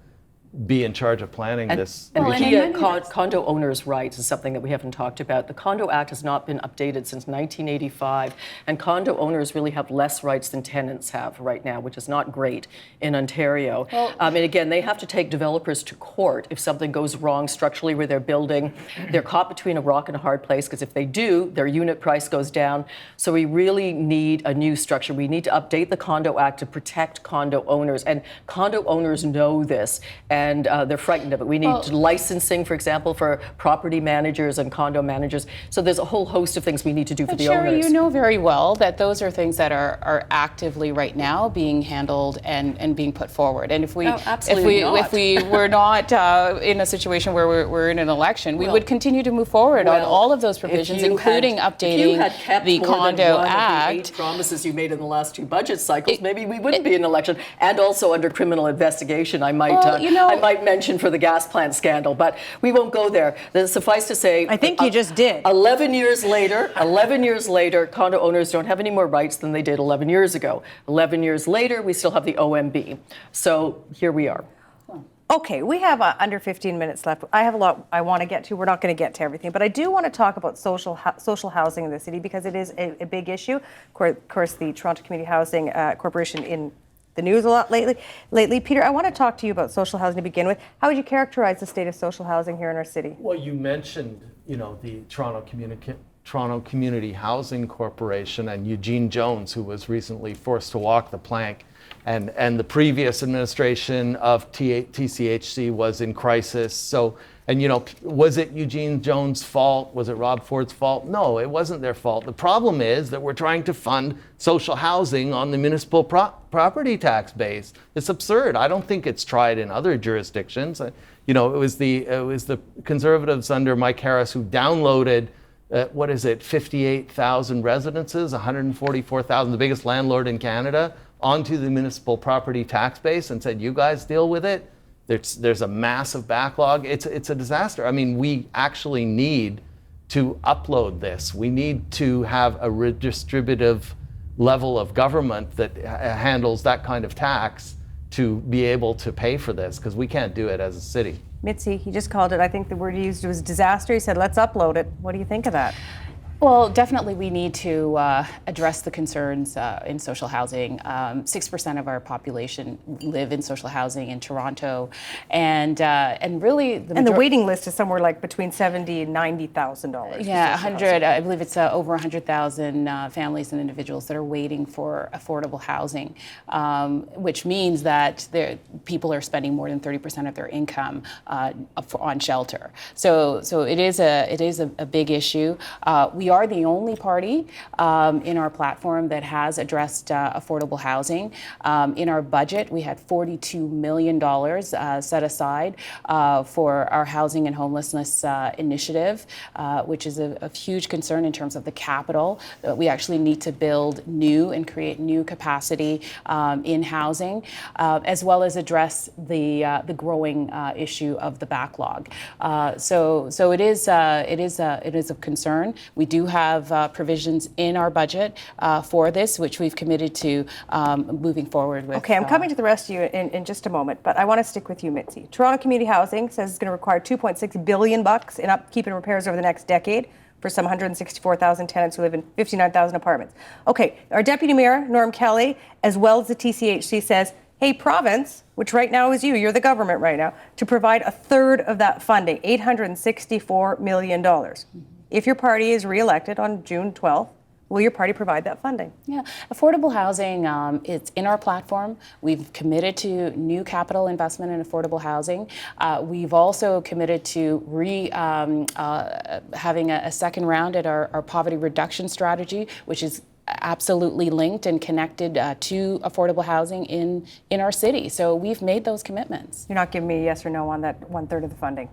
be in charge of planning this.
And condo owners' rights is something that we haven't talked about. The Condo Act has not been updated since 1985, and condo owners really have less rights than tenants have right now, which is not great in Ontario. And again, they have to take developers to court if something goes wrong structurally where they're building. They're caught between a rock and a hard place, because if they do, their unit price goes down. So we really need a new structure. We need to update the Condo Act to protect condo owners, and condo owners know this. And they're frightened of it. We need licensing, for example, for property managers and condo managers. So there's a whole host of things we need to do for the
Sherry,
owners.
you know very well that those are things that are actively right now being handled and being put forward. And if we were not in a situation where we're in an election, we would continue to move forward on all of those provisions, including updating the Condo Act.
Of the 8 promises you made in the last 2 budget cycles, maybe we wouldn't be in an election. And also under criminal investigation, I might mention for the gas plant scandal, but we won't go there. Suffice to say,
I think you just did.
11 years later, condo owners don't have any more rights than they did 11 years ago. 11 years later, we still have the OMB. So here we are.
Okay, we have under 15 minutes left. I have a lot I want to get to. We're not going to get to everything, but I do want to talk about social housing in the city, because it is a big issue. Of course, the Toronto Community Housing Corporation in the news a lot lately. Peter, I want to talk to you about social housing to begin with. How would you characterize the state of social housing here in our city?
Well, you mentioned, the Toronto Community Housing Corporation and Eugene Jones, who was recently forced to walk the plank, and the previous administration of TCHC was in crisis. So, was it Eugene Jones' fault? Was it Rob Ford's fault? No, it wasn't their fault. The problem is that we're trying to fund social housing on the municipal property tax base. It's absurd. I don't think it's tried in other jurisdictions. It was the Conservatives under Mike Harris who downloaded 58,000 residences, 144,000, the biggest landlord in Canada, onto the municipal property tax base and said, you guys deal with it. There's a massive backlog. It's a disaster. I mean, we actually need to upload this. We need to have a redistributive level of government that handles that kind of tax to be able to pay for this, because we can't do it as a city.
Mitzi, he just called it, I think the word he used was disaster. He said, let's upload it. What do you think of that?
Well, definitely we need to address the concerns in social housing. 6% of our population live in social housing in Toronto, and really
the waiting list is somewhere like between $70,000 and $90,000.
Yeah, 100. I believe it's over 100,000 families and individuals that are waiting for affordable housing, which means that people are spending more than 30% of their income on shelter. So it is a big issue. We are the only party in our platform that has addressed affordable housing. In our budget, we had $42 million set aside for our housing and homelessness initiative, which is a huge concern in terms of the capital. We actually need to build new and create new capacity in housing, as well as address the growing issue of the backlog. So it is of concern. We do have provisions in our budget for this, which we've committed to moving forward with.
Okay, I'm coming to the rest of you in just a moment, but I want to stick with you, Mitzi. Toronto Community Housing says it's going to require $2.6 billion in upkeep and repairs over the next decade for some 164,000 tenants who live in 59,000 apartments. Okay, our Deputy Mayor, Norm Kelly, as well as the TCHC, says a province, which right now is you're the government right now, to provide a third of that funding, $864 million. If your party is re-elected on June 12th, will your party provide that funding?
Yeah, affordable housing, it's in our platform. We've committed to new capital investment in affordable housing. We've also committed to having a second round at our poverty reduction strategy, which is absolutely linked and connected to affordable housing in our city. So we've made those commitments.
You're not giving me a yes or no on that 1/3 of the funding.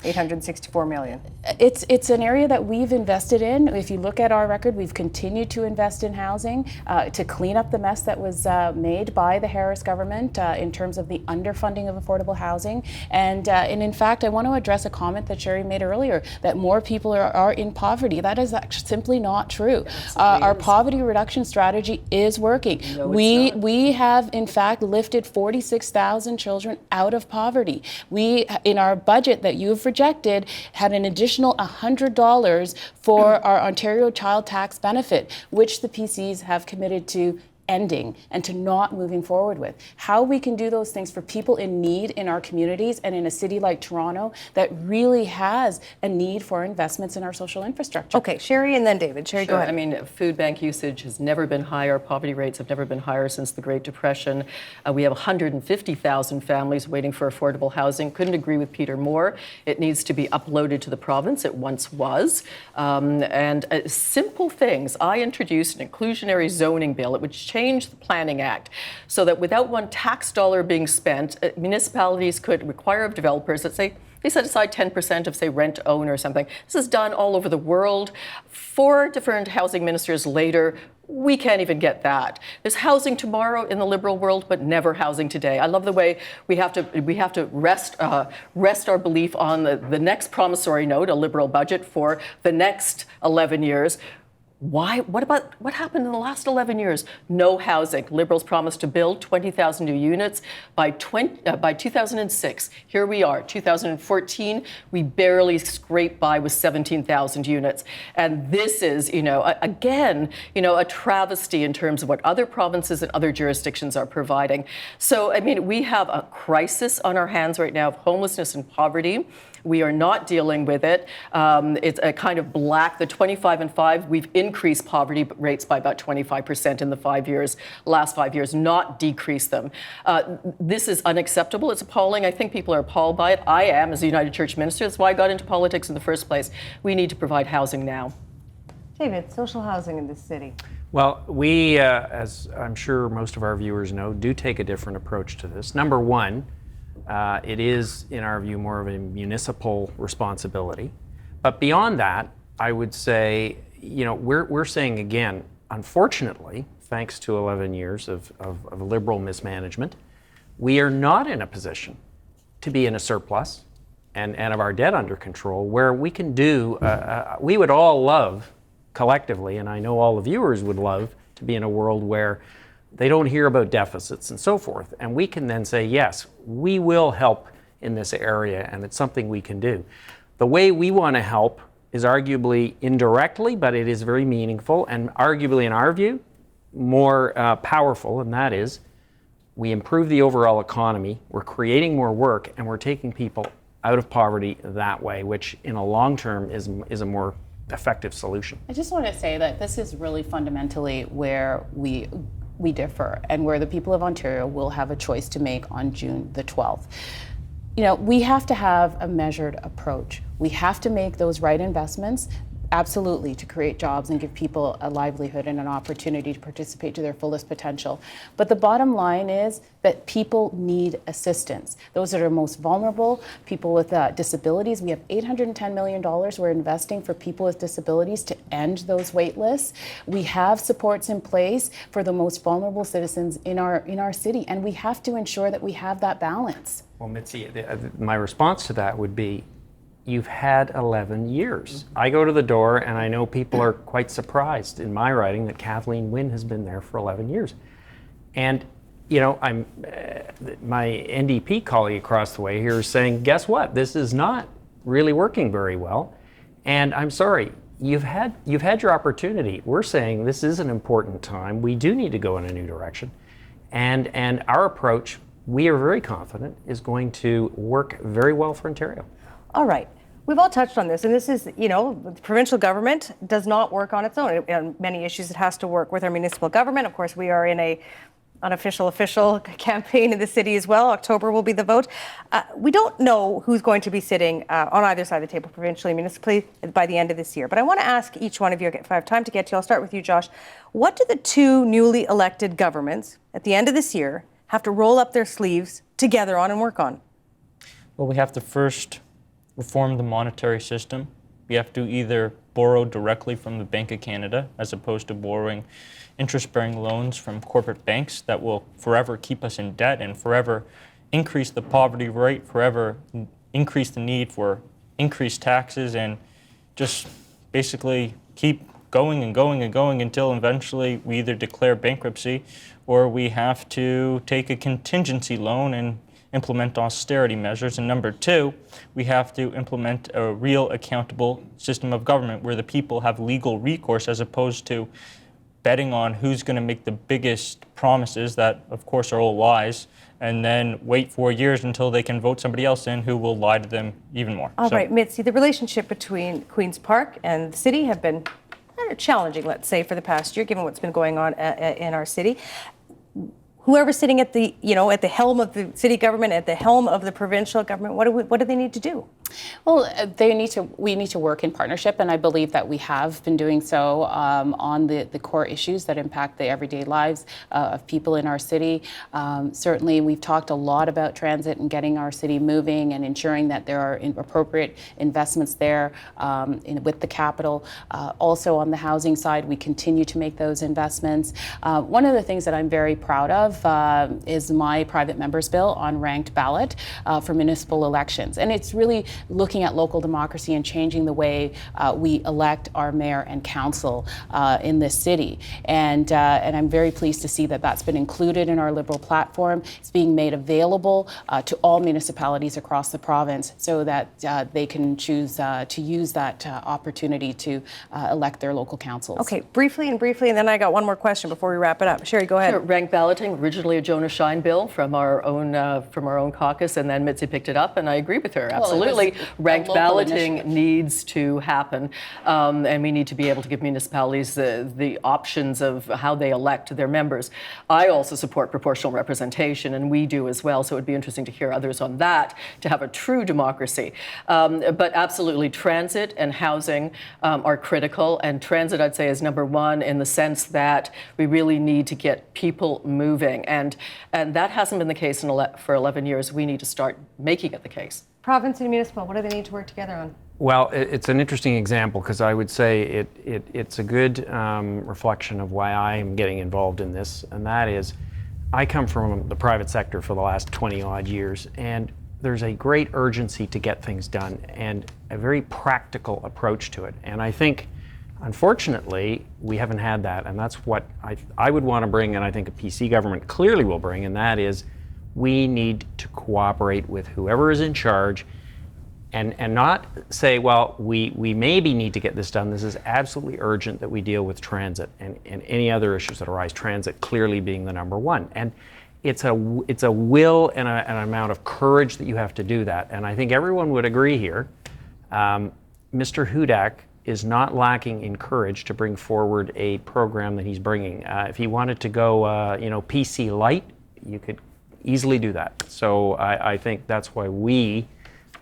$864 million.
It's an area that we've invested in. If you look at our record, we've continued to invest in housing to clean up the mess that was made by the Harris government in terms of the underfunding of affordable housing. And in fact, I want to address a comment that Sherry made earlier, that more people are in poverty. That is simply not true. Our poverty reduction strategy is working.
No,
we have, in fact, lifted 46,000 children out of poverty. We, in our budget that you've rejected, had an additional $100 for our Ontario Child Tax Benefit, which the PCs have committed to ending and to not moving forward with. How we can do those things for people in need in our communities and in a city like Toronto that really has a need for investments in our social infrastructure.
Okay, Sherry and then David. Sherry, go ahead.
I mean, food bank usage has never been higher. Poverty rates have never been higher since the Great Depression. We have 150,000 families waiting for affordable housing. Couldn't agree with Peter more. It needs to be uploaded to the province. It once was. And simple things. I introduced an inclusionary zoning bill. It would change the Planning Act so that without one tax dollar being spent, municipalities could require of developers that say they set aside 10% of, say, rent own or something. This is done all over the world. 4 different housing ministers later, we can't even get that. There's housing tomorrow in the Liberal world, but never housing today. I love the way we have to rest our belief on the next promissory note, a Liberal budget for the next 11 years. Why? What happened in the last 11 years? No housing. Liberals promised to build 20,000 new units by 2006. Here we are, 2014. We barely scraped by with 17,000 units. And this is, again, a travesty in terms of what other provinces and other jurisdictions are providing. So, I mean, we have a crisis on our hands right now of homelessness and poverty. We are not dealing with it. It's a kind of black, the 25 and 5, we've increased poverty rates by about 25% in the last 5 years, not decreased them. This is unacceptable. It's appalling. I think people are appalled by it. I am, as a United Church minister. That's why I got into politics in the first place. We need to provide housing now.
David, social housing in this city.
Well, we, as I'm sure most of our viewers know, do take a different approach to this. Number one, it is, in our view, more of a municipal responsibility. But beyond that, I would say, we're saying again, unfortunately, thanks to 11 years of Liberal mismanagement, we are not in a position to be in a surplus and have our debt under control where we can do, we would all love collectively, and I know all the viewers would love to be in a world where they don't hear about deficits and so forth. And we can then say, yes, we will help in this area, and it's something we can do. The way we want to help is arguably indirectly, but it is very meaningful and arguably, in our view, more powerful, and that is we improve the overall economy, we're creating more work, and we're taking people out of poverty that way, which in a long term is a more effective solution.
I just want to say that this is really fundamentally where we differ and where the people of Ontario will have a choice to make on June the 12th. We have to have a measured approach. We have to make those right investments, absolutely, to create jobs and give people a livelihood and an opportunity to participate to their fullest potential. But the bottom line is that people need assistance. Those that are most vulnerable, people with disabilities. We have $810 million we're investing for people with disabilities to end those wait lists. We have supports in place for the most vulnerable citizens in our city, and we have to ensure that we have that balance.
Well, Mitzi, my response to that would be, you've had 11 years. I go to the door and I know people are quite surprised in my writing that Kathleen Wynne has been there for 11 years. And, I'm my NDP colleague across the way here is saying, guess what? This is not really working very well. And I'm sorry, you've had your opportunity. We're saying this is an important time. We do need to go in a new direction. And our approach, we are very confident, is going to work very well for Ontario.
All right. We've all touched on this, and this is, the provincial government does not work on its own. On many issues, it has to work with our municipal government. Of course, we are in a unofficial official campaign in the city as well. October will be the vote. We don't know who's going to be sitting on either side of the table, provincially, municipally, by the end of this year. But I want to ask each one of you, if I have time to get to you, I'll start with you, Josh. What do the two newly elected governments at the end of this year have to roll up their sleeves together on and work on?
Well, we have to first reform the monetary system. We have to either borrow directly from the Bank of Canada as opposed to borrowing interest-bearing loans from corporate banks that will forever keep us in debt and forever increase the poverty rate, forever increase the need for increased taxes, and just basically keep going and going and going until eventually we either declare bankruptcy or we have to take a contingency loan and implement austerity measures. And number two, we have to implement a real accountable system of government where the people have legal recourse as opposed to betting on who's going to make the biggest promises that, of course, are all lies, and then wait 4 years until they can vote somebody else in who will lie to them even more.
All right, Mitzi, the relationship between Queen's Park and the city have been challenging, let's say, for the past year, given what's been going on in our city. Whoever's sitting at the, at the helm of the city government, at the helm of the provincial government, what do they need to do?
Well, we need to work in partnership, and I believe that we have been doing so on the core issues that impact the everyday lives of people in our city. Certainly, we've talked a lot about transit and getting our city moving and ensuring that there are appropriate investments there with the capital. Also, on the housing side, we continue to make those investments. One of the things that I'm very proud of is my private member's bill on ranked ballot for municipal elections, and it's really looking at local democracy and changing the way we elect our mayor and council in this city. And I'm very pleased to see that that's been included in our Liberal platform. It's being made available to all municipalities across the province so that they can choose to use that opportunity to elect their local councils.
Okay, briefly, and then I got one more question before we wrap it up. Sherry, go ahead.
Sure. Ranked balloting, originally a Jonah Shine bill from our own caucus, and then Mitzi picked it up, and I agree with her. Absolutely. Ranked balloting
initiative
needs to happen, and we need to be able to give municipalities the options of how they elect their members. I also support proportional representation, and we do as well, so it would be interesting to hear others on that, to have a true democracy. But absolutely, transit and housing are critical, and transit, I'd say, is number one in the sense that we really need to get people moving, and that hasn't been the case for 11 years. We need to start making it the case.
Province and municipal, what do they need to work together on?
Well, it's an interesting example because I would say it's a good reflection of why I am getting involved in this, and that is I come from the private sector for the last 20 odd years, and there's a great urgency to get things done and a very practical approach to it. And I think, unfortunately, we haven't had that, and that's what I would want to bring, and I think a PC government clearly will bring, and that is we need to cooperate with whoever is in charge and not say, well, we maybe need to get this done. This is absolutely urgent that we deal with transit and any other issues that arise, transit clearly being the number one. And it's a will and an amount of courage that you have to do that. And I think everyone would agree here. Mr. Hudak is not lacking in courage to bring forward a program that he's bringing. If he wanted to go, PC light, you could easily do that. So I think that's why we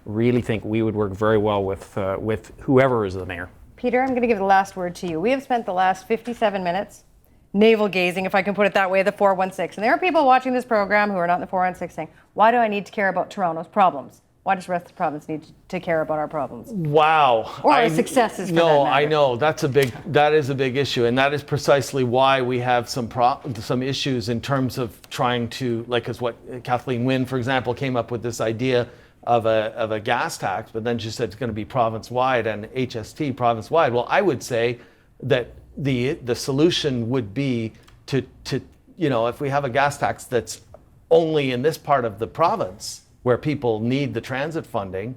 really think we would work very well with whoever is the mayor.
Peter, I'm going to give the last word to you. We have spent the last 57 minutes navel-gazing, if I can put it that way, the 416. And there are people watching this program who are not in the 416 saying, why do I need to care about Toronto's problems? Why does the rest of the province need to care about our problems?
Wow.
Or our successes, for that
No,
matter.
I know. That is a big issue. And that is precisely why we have some issues in terms of trying to, like as what Kathleen Wynne, for example, came up with this idea of a gas tax, but then she said it's going to be province-wide and HST province-wide. Well, I would say that the solution would be to if we have a gas tax that's only in this part of the province where people need the transit funding,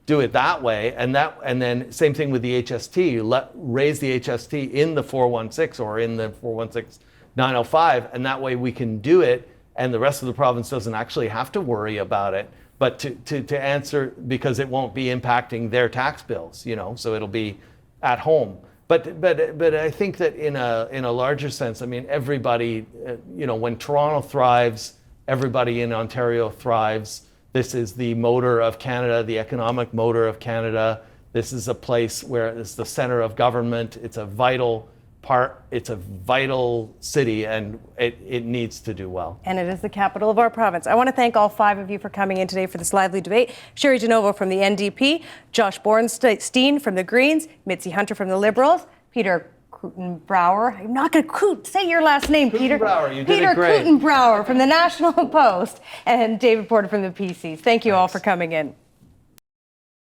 do it that way, and then same thing with the HST. Raise the HST in the 416 or in the 416 905, and that way we can do it and the rest of the province doesn't actually have to worry about it. But to answer, because it won't be impacting their tax bills, so it'll be at home. But I think that in a larger sense, I mean, everybody, when Toronto thrives, everybody in Ontario thrives. This is the motor of Canada, the economic motor of Canada. This is a place where it's the center of government. It's a vital part. It's a vital city, and it needs to do well.
And it is the capital of our province. I want to thank all 5 of you for coming in today for this lively debate. Sherry DeNovo from the NDP, Josh Bornstein from the Greens, Mitzi Hunter from the Liberals, Peter Kutenbrouwer. I'm not going to say your last name, Peter.
Kutenbrouwer, you did
Peter
it great.
Kutenbrouwer from the National Post, and David Porter from the PCs. Thank you all for coming in.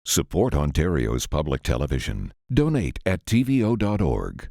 Support Ontario's public television. Donate at tvo.org.